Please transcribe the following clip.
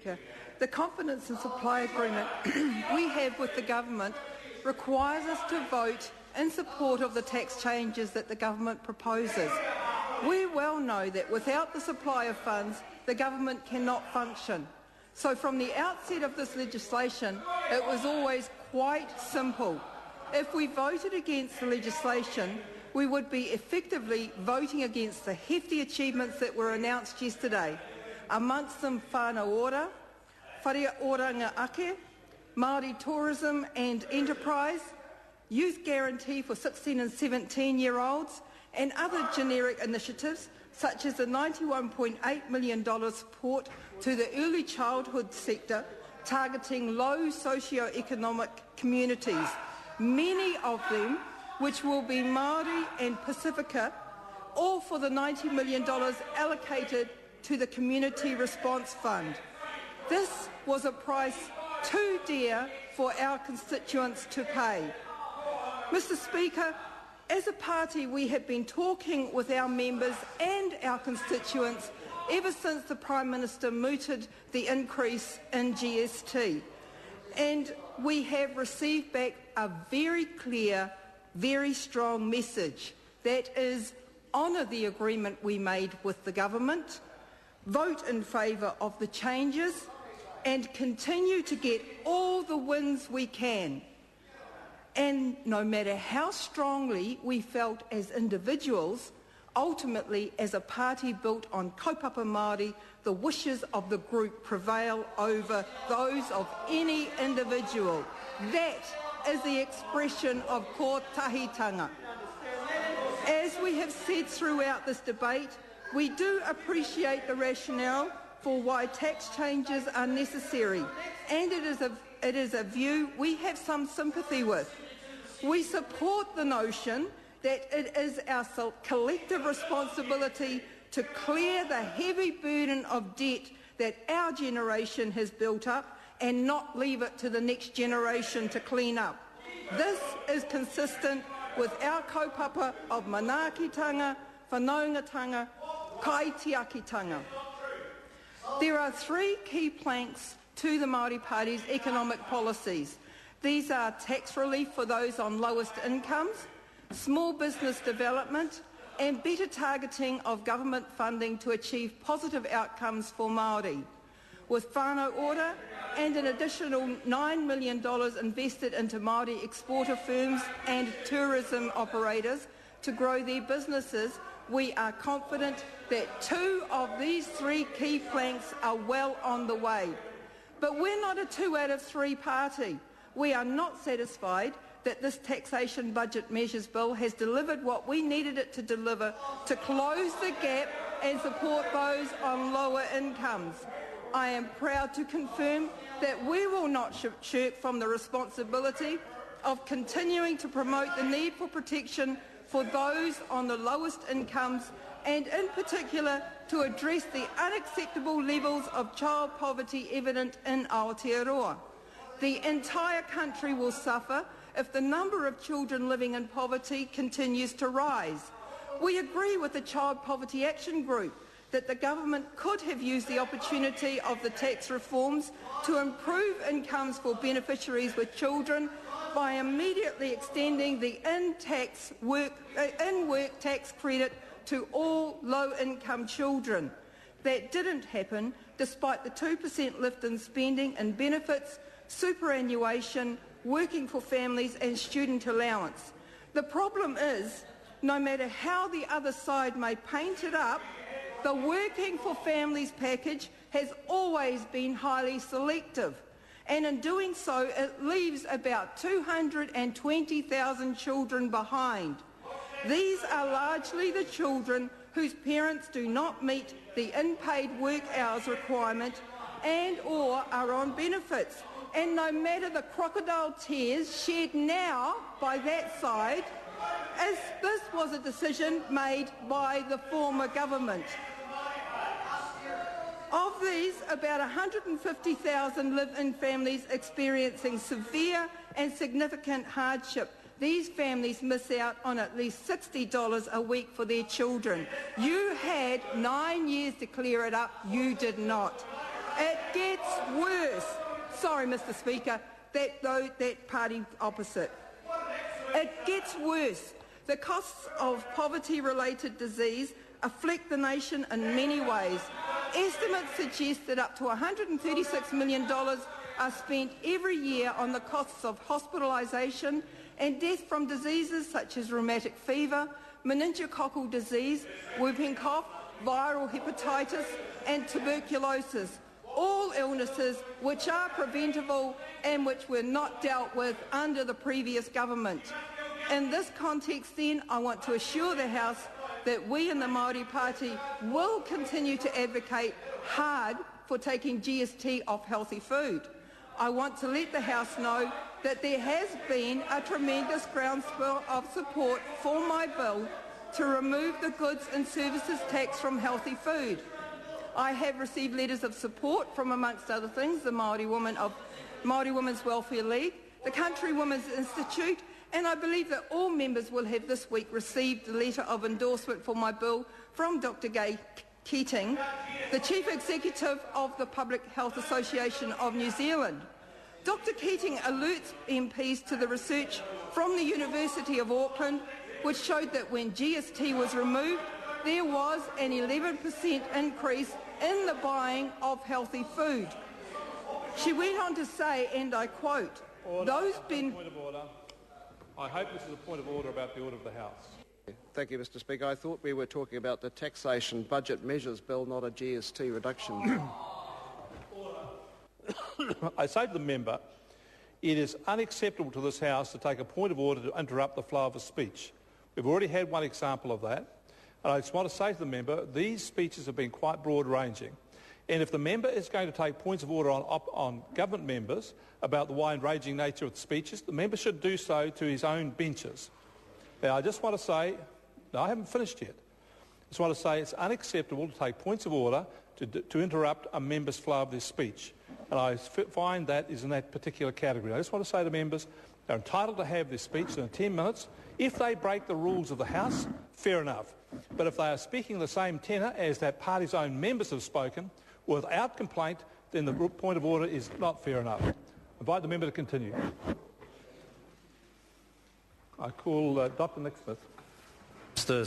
Speaker. The confidence and supply agreement we have with the government requires us to vote in support of the tax changes that the government proposes. We well know that without the supply of funds, the government cannot function. So from the outset of this legislation, it was always quite simple. If we voted against the legislation, we would be effectively voting against the hefty achievements that were announced yesterday, amongst them whānau ora, whare oranga ake, Māori tourism and enterprise, youth guarantee for 16 and 17-year-olds, and other generic initiatives such as the $91.8 million support to the early childhood sector targeting low socio-economic communities, many of them which will be Māori and Pacifica, all for the $90 million allocated to the Community Response Fund. This was a price too dear for our constituents to pay. Mr Speaker, as a party we have been talking with our members and our constituents ever since the Prime Minister mooted the increase in GST, and we have received back a very clear, very strong message, that is, honour the agreement we made with the government, vote in favour of the changes and continue to get all the wins we can. And no matter how strongly we felt as individuals, ultimately as a party built on kaupapa Māori, the wishes of the group prevail over those of any individual. That is the expression of kotahitanga. As we have said throughout this debate, we do appreciate the rationale for why tax changes are necessary, and it is a view we have some sympathy with. We support the notion that it is our collective responsibility to clear the heavy burden of debt that our generation has built up and not leave it to the next generation to clean up. This is consistent with our kaupapa of manaakitanga, whanaungatanga, kaitiakitanga. There are three key planks to the Māori Party's economic policies. These are tax relief for those on lowest incomes, small business development, and better targeting of government funding to achieve positive outcomes for Māori. With whānau ora and an additional $9 million invested into Māori exporter firms and tourism operators to grow their businesses, we are confident that two of these three key planks are well on the way. But we're not a 2 out of 3 party. We are not satisfied that this taxation budget measures bill has delivered what we needed it to deliver to close the gap and support those on lower incomes. I am proud to confirm that we will not shirk from the responsibility of continuing to promote the need for protection for those on the lowest incomes, and in particular to address the unacceptable levels of child poverty evident in Aotearoa. The entire country will suffer if the number of children living in poverty continues to rise. We agree with the Child Poverty Action Group that the government could have used the opportunity of the tax reforms to improve incomes for beneficiaries with children by immediately extending the in-work tax credit to all low-income children. That didn't happen despite the 2% lift in spending and benefits, superannuation, working for families and student allowance. The problem is, no matter how the other side may paint it up, the Working for Families package has always been highly selective, and in doing so it leaves about 220,000 children behind. These are largely the children whose parents do not meet the unpaid work hours requirement and or are on benefits. And no matter the crocodile tears shed now by that side, as this was a decision made by the former government. Of these, about 150,000 live in families experiencing severe and significant hardship. These families miss out on at least $60 a week for their children. You had 9 years to clear it up, you did not. It gets worse. Sorry, Mr Speaker, that party opposite. It gets worse. The costs of poverty-related disease afflict the nation in many ways. Estimates suggest that up to $136 million are spent every year on the costs of hospitalisation and death from diseases such as rheumatic fever, meningococcal disease, whooping cough, viral hepatitis and tuberculosis, all illnesses which are preventable and which were not dealt with under the previous government. In this context then, I want to assure the House that we in the Māori Party will continue to advocate hard for taking GST off healthy food. I want to let the House know that there has been a tremendous groundswell of support for my bill to remove the goods and services tax from healthy food. I have received letters of support from, amongst other things, the Māori Women's Welfare League, the Country Women's Institute, and I believe that all members will have this week received a letter of endorsement for my bill from Dr Gay Keating, the Chief Executive of the Public Health Association of New Zealand. Dr Keating alerts MPs to the research from the University of Auckland, which showed that when GST was removed, there was an 11% increase in the buying of healthy food. She went on to say, and I quote, "Those been..." Point of order. I hope this is a point of order about the order of the House. Thank you, Mr Speaker. I thought we were talking about the Taxation Budget Measures Bill, not a GST reduction bill. I say to the member, it is unacceptable to this House to take a point of order to interrupt the flow of a speech. We've already had one example of that. And I just want to say to the member, these speeches have been quite broad-ranging. And if the member is going to take points of order on government members about the wide-ranging nature of the speeches, the member should do so to his own benches. Now, I just want to say, no, I haven't finished yet. I just want to say it's unacceptable to take points of order to interrupt a member's flow of their speech. And I find that is in that particular category. I just want to say to members, they're entitled to have their speech in 10 minutes. If they break the rules of the House, fair enough. But if they are speaking the same tenor as that party's own members have spoken, without complaint, then the point of order is not fair enough. I invite the member to continue. I call Dr Nick Smith. Mr.